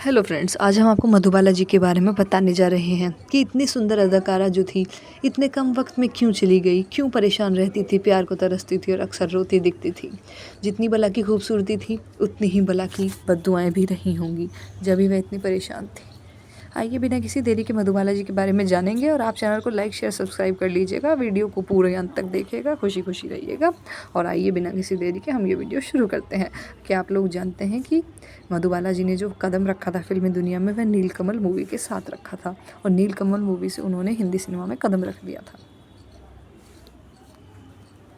Hello friends, आज हम आपको मधुबाला जी के बारे में बताने जा रहे हैं कि इतनी सुंदर अदाकारा जो थी इतने कम वक्त में क्यों चली गई, क्यों परेशान रहती थी, प्यार को तरसती थी और अक्सर रोती दिखती थी। जितनी बला की खूबसूरती थी उतनी ही बला की बद्दुआएं भी रही होंगी जब भी वह इतनी परेशान थी। आइए बिना किसी देरी के मधुबाला जी के बारे में जानेंगे और आप चैनल को लाइक शेयर सब्सक्राइब कर लीजिएगा, वीडियो को पूरे अंत तक देखिएगा, खुशी खुशी रहिएगा। और आइए बिना किसी देरी के हम ये वीडियो शुरू करते हैं। क्या आप लोग जानते हैं कि मधुबाला जी ने जो कदम रखा था फिल्मी दुनिया में वह नीलकमल मूवी के साथ रखा था और नीलकमल मूवी से उन्होंने हिंदी सिनेमा में कदम रख दिया था।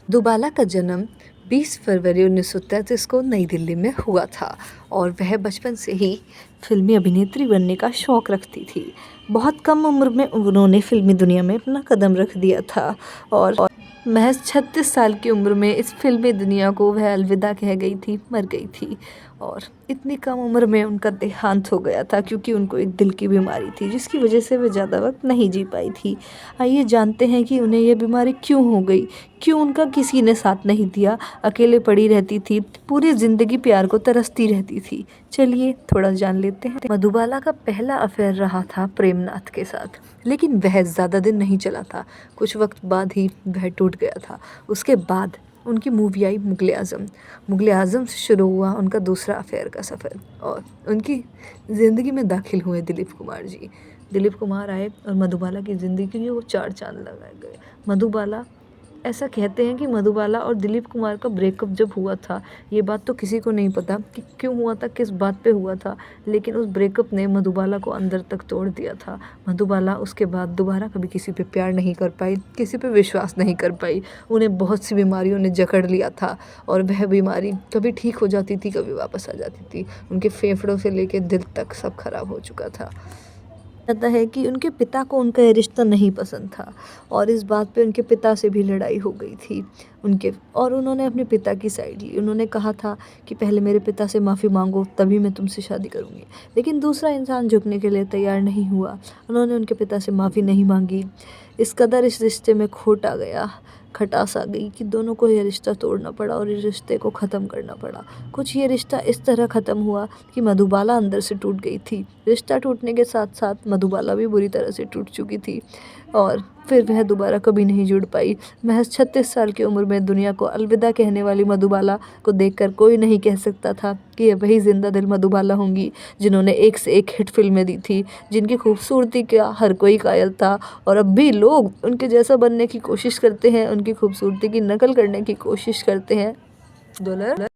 मधुबाला का जन्म 20 फरवरी 1933 को नई दिल्ली में हुआ था और वह बचपन से ही फिल्मी अभिनेत्री बनने का शौक़ रखती थी। बहुत कम उम्र में उन्होंने फिल्मी दुनिया में अपना कदम रख दिया था और महज 36 साल की उम्र में इस फिल्मी दुनिया को वह अलविदा कह गई थी, मर गई थी। और इतनी कम उम्र में उनका देहांत हो गया था क्योंकि उनको एक दिल की बीमारी थी जिसकी वजह से वे ज़्यादा वक्त नहीं जी पाई थी। आइए जानते हैं कि उन्हें यह बीमारी क्यों हो गई, क्यों उनका किसी ने साथ नहीं दिया, अकेले पड़ी रहती थी, पूरी ज़िंदगी प्यार को तरसती रहती थी। चलिए थोड़ा जान लेते हैं। मधुबाला का पहला अफेयर रहा था प्रेमनाथ के साथ, लेकिन वह ज़्यादा दिन नहीं चला था, कुछ वक्त बाद ही वह टूट गया था। उसके बाद उनकी मूवी आई मुग़ल आज़म से शुरू हुआ उनका दूसरा अफेयर का सफ़र और उनकी ज़िंदगी में दाखिल हुए दिलीप कुमार जी। दिलीप कुमार आए और मधुबाला की ज़िंदगी में वो चार चांद लगाए गए। मधुबाला ऐसा कहते हैं कि मधुबाला और दिलीप कुमार का ब्रेकअप जब हुआ था, ये बात तो किसी को नहीं पता कि क्यों हुआ था, किस बात पे हुआ था, लेकिन उस ब्रेकअप ने मधुबाला को अंदर तक तोड़ दिया था। मधुबाला उसके बाद दोबारा कभी किसी पे प्यार नहीं कर पाई, किसी पे विश्वास नहीं कर पाई। उन्हें बहुत सी बीमारियों ने जकड़ लिया था और वह बीमारी कभी ठीक हो जाती थी, कभी वापस आ जाती थी। उनके फेफड़ों से लेकर दिल तक सब खराब हो चुका था। कहता है कि उनके पिता को उनका ये रिश्ता नहीं पसंद था और इस बात पे उनके पिता से भी लड़ाई हो गई थी और उन्होंने अपने पिता की साइड ली। उन्होंने कहा था कि पहले मेरे पिता से माफ़ी मांगो तभी मैं तुमसे शादी करूँगी, लेकिन दूसरा इंसान झुकने के लिए तैयार नहीं हुआ। उन्होंने उनके पिता से माफ़ी नहीं मांगी। इस कदर इस रिश्ते में खोट आ गया, खटास आ गई कि दोनों को ये रिश्ता तोड़ना पड़ा और इस रिश्ते को ख़त्म करना पड़ा। कुछ ये रिश्ता इस तरह ख़त्म हुआ कि मधुबाला अंदर से टूट गई थी। रिश्ता टूटने के साथ साथ मधुबाला भी बुरी तरह से टूट चुकी थी और फिर वह दोबारा कभी नहीं जुड़ पाई। महज 36 साल की उम्र में दुनिया को अलविदा कहने वाली मधुबाला को देखकर कोई नहीं कह सकता था कि ये वही जिंदा दिल मधुबाला होंगी जिन्होंने एक से एक हिट फिल्में दी थी, जिनकी खूबसूरती का हर कोई कायल था और अब भी लोग उनके जैसा बनने की कोशिश करते हैं, उनकी खूबसूरती की नकल करने की कोशिश करते हैं।